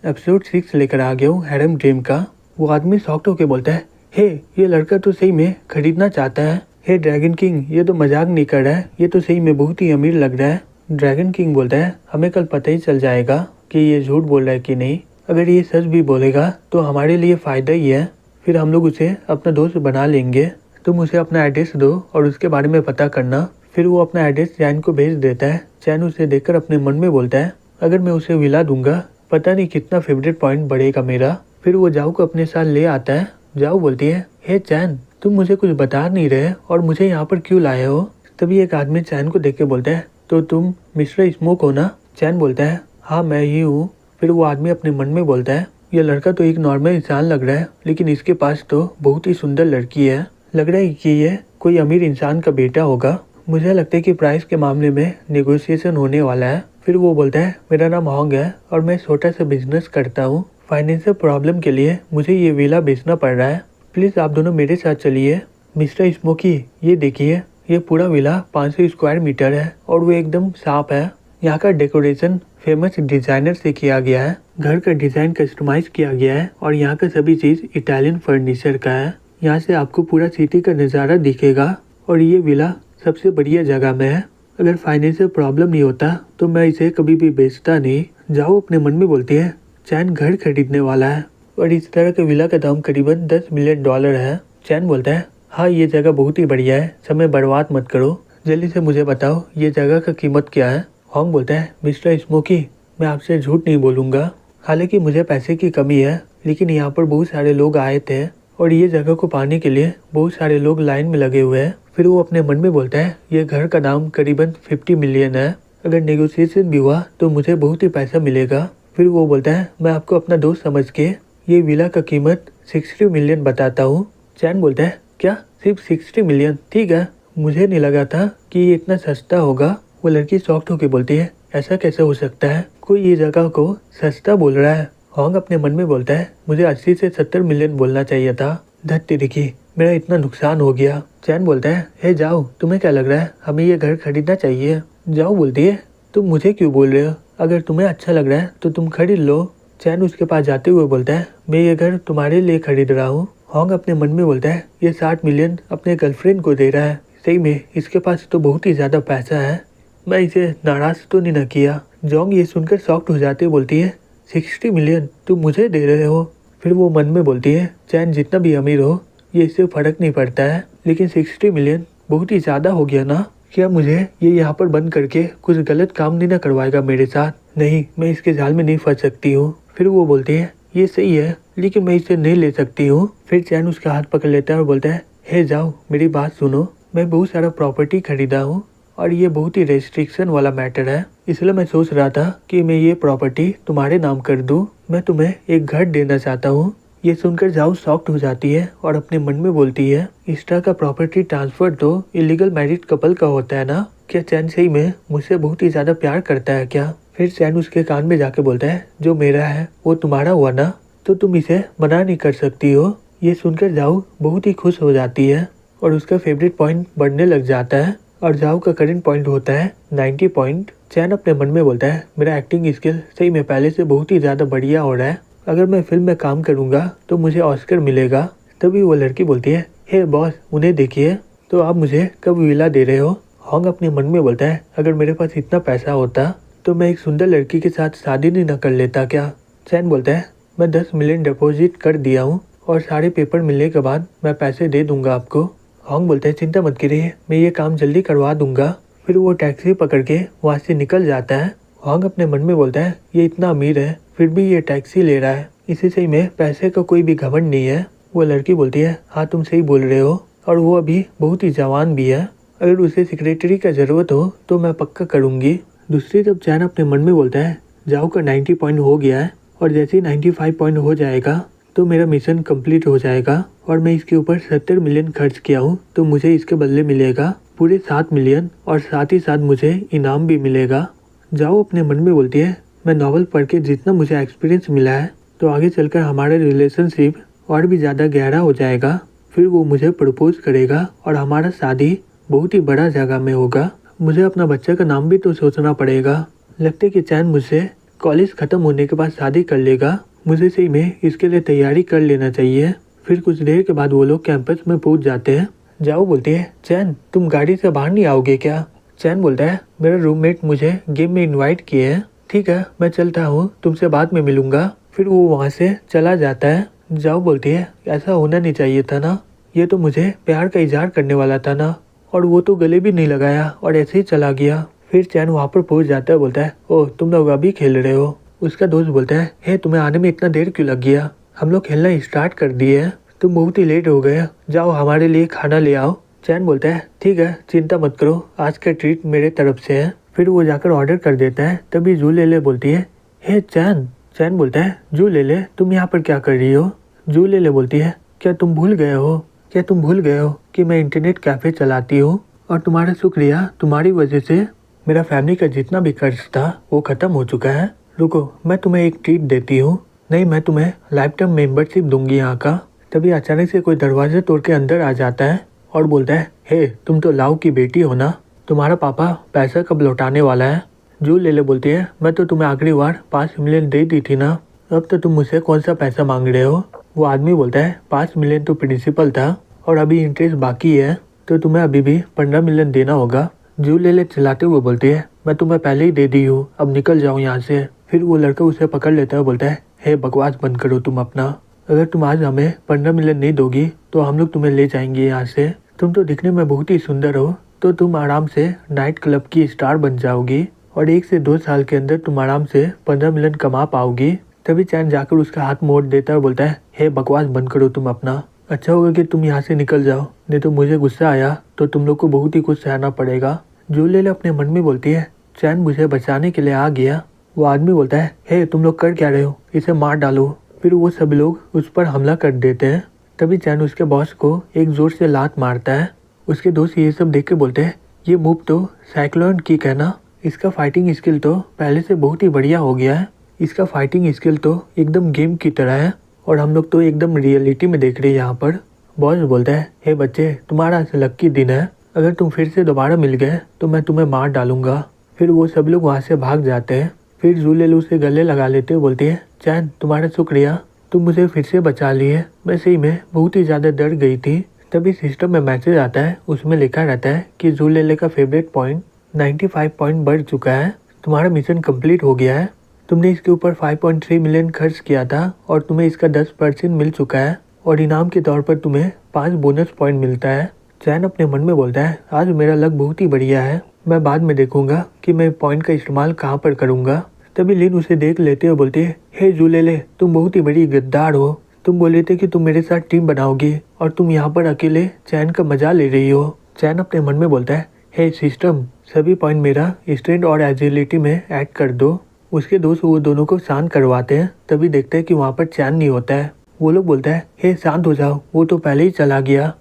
Episode 6 लेकर आ गया हूँ हैरम ड्रीम का। वो आदमी शॉक्ड होके बोलता है, हे ये लड़का तो सही में खरीदना चाहता है। हे ड्रैगन किंग, ये तो मजाक नहीं कर रहा है, ये तो सही में बहुत ही अमीर लग रहा है। ड्रैगन किंग बोलता है, हमें कल पता ही चल जाएगा कि ये झूठ बोल रहा है कि नहीं। अगर ये सच भी बोलेगा तो हमारे लिए फ़ायदा ही है, फिर हम लोग उसे अपना दोस्त बना लेंगे। तुम उसे अपना एड्रेस दो और उसके बारे में पता करना। फिर वो अपना एड्रेस चैन को भेज देता है। चैन उसे देखकर अपने मन में बोलता है, अगर मैं उसे विला दूंगा पता नहीं कितना फेवरेट पॉइंट बढ़ेगा मेरा। फिर वो जाओ को अपने साथ ले आता है। जाओ बोलती है, हे चैन, तुम मुझे कुछ बता नहीं रहे और मुझे यहाँ पर क्यों लाए हो। तभी एक आदमी चैन को देख के बोलता है, तो तुम मिस्टर स्मोक हो ना। चैन बोलता है, हाँ मैं ही हूँ। फिर वो आदमी अपने मन में बोलता है, यह लड़का तो एक नॉर्मल इंसान लग रहा है, लेकिन इसके पास तो बहुत ही सुंदर लड़की है। लग रहा है कि ये कोई अमीर इंसान का बेटा होगा। मुझे लगता है कि प्राइस के मामले में नेगोशिएशन होने वाला है। फिर वो बोलता है, मेरा नाम होंग है और मैं छोटा सा बिजनेस करता हूँ। फाइनेंशियल प्रॉब्लम के लिए मुझे ये विला बेचना पड़ रहा है, प्लीज़ आप दोनों मेरे साथ चलिए। मिस्टर स्मोकी, ये देखिए, ये पूरा विला 500 स्क्वायर मीटर है और वो एकदम साफ है। यहाँ का डेकोरेशन फेमस डिजाइनर से किया गया है। घर का डिज़ाइन कस्टमाइज किया गया है और यहाँ का सभी चीज़ इटालियन फर्नीचर का है। यहाँ से आपको पूरा सिटी का नज़ारा दिखेगा और ये विला सबसे बढ़िया जगह में है। अगर फाइनेंशियल प्रॉब्लम नहीं होता तो मैं इसे कभी भी बेचता नहीं। जाओ अपने मन में बोलती है, चैन घर खरीदने वाला है और इस तरह के विला का दाम करीबन $10 मिलियन है। चैन बोलता है, हाँ ये जगह बहुत ही बढ़िया है, समय बर्बाद मत करो, जल्दी से मुझे बताओ ये जगह का कीमत क्या है। होंग बोलता है, मिस्टर स्मोकी, मैं आपसे झूठ नहीं बोलूँगा, हालांकि मुझे पैसे की कमी है, लेकिन यहाँ पर बहुत सारे लोग आए थे और ये जगह को पाने के लिए बहुत सारे लोग लाइन में लगे हुए हैं। फिर वो अपने मन में बोलता है, ये घर का दाम करीबन 50 मिलियन है, अगर नेगोशिएशन भी हुआ तो मुझे बहुत ही पैसा मिलेगा। फिर वो बोलता है, मैं आपको अपना दोस्त समझ के ये विला का कीमत 60 मिलियन बताता हूँ। चैन बोलता है, क्या सिर्फ 60 मिलियन? ठीक है, मुझे नहीं लगा था कि ये इतना सस्ता होगा। वो लड़की शॉक्ड होकर बोलती है, ऐसा कैसे हो सकता है, कोई ये जगह को सस्ता बोल रहा है। होंग अपने मन में बोलता है, मुझे 80 से 70 मिलियन बोलना चाहिए था, धत्ती दिखी, मेरा इतना नुकसान हो गया। चैन बोलता है, हे जाओ, तुम्हें क्या लग रहा है हमें ये घर खरीदना चाहिए। जाओ बोलती है, तुम मुझे क्यों बोल रहे हो, अगर तुम्हें अच्छा लग रहा है तो तुम खरीद लो। चैन उसके पास जाते हुए बोलता है, मैं ये घर तुम्हारे लिए खरीद रहा हूँ। होंग अपने मन में बोलता है, ये 60 मिलियन अपने गर्लफ्रेंड को दे रहा है, सही में इसके पास तो बहुत ही ज्यादा पैसा है, मैं इसे नाराज तो नहीं न किया। जोंग ये सुनकर शॉक्ड हो जाते बोलती है, 60 मिलियन तुम मुझे दे रहे हो। फिर वो मन में बोलती है, चैन जितना भी अमीर हो ये इससे फर्क नहीं पड़ता है, लेकिन 60 मिलियन बहुत ही ज़्यादा हो गया ना। क्या मुझे ये यहाँ पर बंद करके कुछ गलत काम नहीं ना करवाएगा मेरे साथ? नहीं, मैं इसके जाल में नहीं फंस सकती हूँ। फिर वो बोलती है, ये सही है, लेकिन मैं इसे नहीं ले सकती हूँ। फिर चैन उसका हाथ पकड़ लेता है और बोलता है, हे जाओ मेरी बात सुनो, मैं बहुत सारा प्रॉपर्टी खरीदा हूँ और ये बहुत ही रेस्ट्रिक्शन वाला मैटर है, इसलिए मैं सोच रहा था कि मैं ये प्रॉपर्टी तुम्हारे नाम कर दूँ। मैं तुम्हें एक घर देना चाहता हूँ। ये सुनकर जाओ शॉक्ड हो जाती है और अपने मन में बोलती है, इस तरह का प्रॉपर्टी ट्रांसफर तो इलीगल मैरिड कपल का होता है ना। क्या चैन सही में मुझसे बहुत ही ज्यादा प्यार करता है क्या? फिर चैन उसके कान में जाके बोलता है, जो मेरा है वो तुम्हारा हुआ ना, तो तुम इसे मना नहीं कर सकती हो। ये सुनकर जाओ बहुत ही खुश हो जाती है और उसका फेवरेट पॉइंट बढ़ने लग जाता है और जाओ का करंट पॉइंट होता है 90 पॉइंट। चैन अपने मन में बोलता है, मेरा एक्टिंग स्किल सही में पहले से बहुत ही ज्यादा बढ़िया हो रहा है, अगर मैं फिल्म में काम करूंगा तो मुझे ऑस्कर मिलेगा। तभी वो लड़की बोलती है, हे बॉस, उन्हें देखिए, तो आप मुझे कब विला दे रहे हो? होंग अपने मन में बोलता है, अगर मेरे पास इतना पैसा होता तो मैं एक सुंदर लड़की के साथ शादी नहीं न कर लेता क्या? चैन बोलता है, मैं 10 मिलियन डिपॉजिट कर दिया हूँ और सारे पेपर मिलने के बाद मैं पैसे दे दूंगा आपको। होंग बोलता है, चिंता मत करिए, मैं ये काम जल्दी करवा दूंगा। फिर वो टैक्सी पकड़ के वहाँ से निकल जाता है। होंग अपने मन में बोलता है, ये इतना अमीर है फिर भी ये टैक्सी ले रहा है, इसी से में पैसे का कोई भी घमंड नहीं है। वो लड़की बोलती है, हाँ तुम सही बोल रहे हो, और वो अभी बहुत ही जवान भी है, अगर उसे सेक्रेटरी का जरूरत हो तो मैं पक्का करूँगी। दूसरी तरफ चैन अपने मन में बोलता है, जाओ का 90 पॉइंट हो गया है और जैसे ही 95 पॉइंट हो जाएगा तो मेरा मिशन कंप्लीट हो जाएगा और मैं इसके ऊपर 70 मिलियन खर्च किया हूँ तो मुझे इसके बदले मिलेगा पूरे 7 मिलियन और साथ ही साथ मुझे इनाम भी मिलेगा। जाओ अपने मन में बोलती है, मैं नॉवल पढ़ के जितना मुझे एक्सपीरियंस मिला है तो आगे चलकर हमारा रिलेशनशिप और भी ज़्यादा गहरा हो जाएगा, फिर वो मुझे प्रपोज करेगा और हमारा शादी बहुत ही बड़ा जगह में होगा। मुझे अपना बच्चे का नाम भी तो सोचना पड़ेगा। लगता है कि चैन मुझसे कॉलेज खत्म होने के बाद शादी कर लेगा। मुझे सही में इसके लिए तैयारी कर लेना चाहिए। फिर कुछ देर के बाद वो लोग कैंपस में पहुंच जाते हैं। जाओ बोलती है, चैन तुम गाड़ी से बाहर नहीं आओगे क्या? चैन बोलता है, मेरा रूममेट मुझे गेम में इनवाइट किए हैं। ठीक है मैं चलता हूँ, तुमसे बाद में मिलूंगा। फिर वो वहाँ से चला जाता है। जाओ बोलती है, ऐसा होना नहीं चाहिए था ना, ये तो मुझे प्यार का इजहार करने वाला था ना, और वो तो गले भी नहीं लगाया और ऐसे ही चला गया। फिर चैन वहाँ पर पहुँच जाता है, बोलता है, ओह तुम लोग अभी खेल रहे हो। उसका दोस्त बोलता है, हे तुम्हें आने में इतना देर क्यों लग गया? हम लोग खेलना स्टार्ट कर दिए हैं, तुम बहुत ही लेट हो गए, जाओ हमारे लिए खाना ले आओ। चैन बोलता है, ठीक है चिंता मत करो, आज का ट्रीट मेरे तरफ से है। फिर वो जाकर ऑर्डर कर देता है। तभी जू ले बोलती है, हे चैन। चैन बोलता है, जू ले तुम यहाँ पर क्या कर रही हो? जू ले बोलती है, क्या तुम भूल गए हो कि मैं इंटरनेट कैफे चलाती हूँ और तुम्हारा शुक्रिया, तुम्हारी वजह से मेरा फैमिली का जितना भी कर्ज था वो खत्म हो चुका है। रुको मैं तुम्हें एक ट्रीट देती हूँ। नहीं मैं तुम्हें लाइफ टाइम मेंबरशिप दूंगी यहाँ का। तभी अचानक से कोई दरवाजा तोड़ के अंदर आ जाता है और बोलता है, हे तुम तो लाओ की बेटी हो ना, तुम्हारा पापा पैसा कब लौटाने वाला है? जू ले बोलती है, मैं तो तुम्हें आखिरी बार 5 मिलियन दे दी थी ना, अब तो तुम मुझसे कौन सा पैसा मांग रहे हो? वो आदमी बोलता है, 5 मिलियन तो प्रिंसिपल था और अभी इंटरेस्ट बाकी है, तो तुम्हें अभी भी 15 मिलियन देना होगा। जू ले चिल्लाते हुए बोलती है, मैं तुम्हें पहले ही दे दी हूँ, अब निकल जाओ यहाँ से। फिर वो लड़का उसे पकड़ लेता है, बोलता है, हे बकवास बंद करो तुम अपना, अगर तुम आज हमें 15 मिलियन नहीं दोगी तो हम लोग तुम्हें ले जाएंगे यहाँ से। तुम तो दिखने में बहुत ही सुंदर हो, तो तुम आराम से नाइट क्लब की स्टार बन जाओगी और 1 से 2 साल के अंदर तुम आराम से 15 मिलियन कमा पाओगी। तभी चैन जाकर उसका हाथ मोड़ देता है और बोलता है, हे बकवास बंद करो तुम अपना, अच्छा होगा कि तुम यहाँ से निकल जाओ, नहीं तो मुझे गुस्सा आया तो तुम लोग को बहुत ही कुछ सहना पड़ेगा। जूलिया अपने मन में बोलती है, चैन मुझे बचाने के लिए आ गया। वो आदमी बोलता है, हे तुम लोग कर क्या रहे हो, इसे मार डालो। फिर वो सभी लोग उस पर हमला कर देते हैं। तभी चैन उसके बॉस को एक जोर से लात मारता है। उसके दोस्त ये सब देख के बोलते हैं, ये मूव तो साइक्लोन की कहना, इसका फाइटिंग स्किल तो पहले से बहुत ही बढ़िया हो गया है, इसका फाइटिंग स्किल तो एकदम गेम की तरह है और हम लोग तो एकदम रियलिटी में देख रहे हैं यहाँ पर। बॉस बोलता है, हे बच्चे तुम्हारा आज लक्की दिन है, अगर तुम फिर से दोबारा मिल गए तो मैं तुम्हें मार डालूंगा। फिर वो सब लोग वहाँ से भाग जाते हैं। फिर जूलेलू से गले लगा लेते हुए बोलती है, चैन तुम्हारा शुक्रिया, तुम मुझे फिर से बचा लिए, मैं सही में बहुत ही ज़्यादा डर गई थी। तभी सिस्टम में मैसेज आता है, उसमें लिखा रहता है कि जूलेले का फेवरेट पॉइंट 95 पॉइंट बढ़ चुका है, तुम्हारा मिशन कंप्लीट हो गया है, तुमने इसके ऊपर 5.3 मिलियन खर्च किया था और तुम्हें इसका 10% मिल चुका है और इनाम के तौर पर तुम्हें 5 बोनस पॉइंट मिलता है। चैन अपने मन में बोलता है, आज मेरा लक बहुत ही बढ़िया है, मैं बाद में देखूंगा कि मैं पॉइंट का इस्तेमाल कहाँ पर करूंगा। तभी लिन उसे देख लेते हुए बोलती है, हे जूलेले तुम बहुत ही बड़ी गद्दार हो, तुम बोले थे कि तुम मेरे साथ टीम बनाओगी और तुम यहाँ पर अकेले चैन का मजा ले रही हो। चैन अपने मन में बोलता है, हे सिस्टम सभी पॉइंट मेरा स्ट्रेंथ और एजिलिटी में ऐड कर दो। उसके दोस्त वो दोनों को शांत करवाते हैं। तभी देखते हैं कि वहाँ पर चैन नहीं होता है। वो लोग बोलता है, हे शांत हो जाओ, वो तो पहले ही चला गया।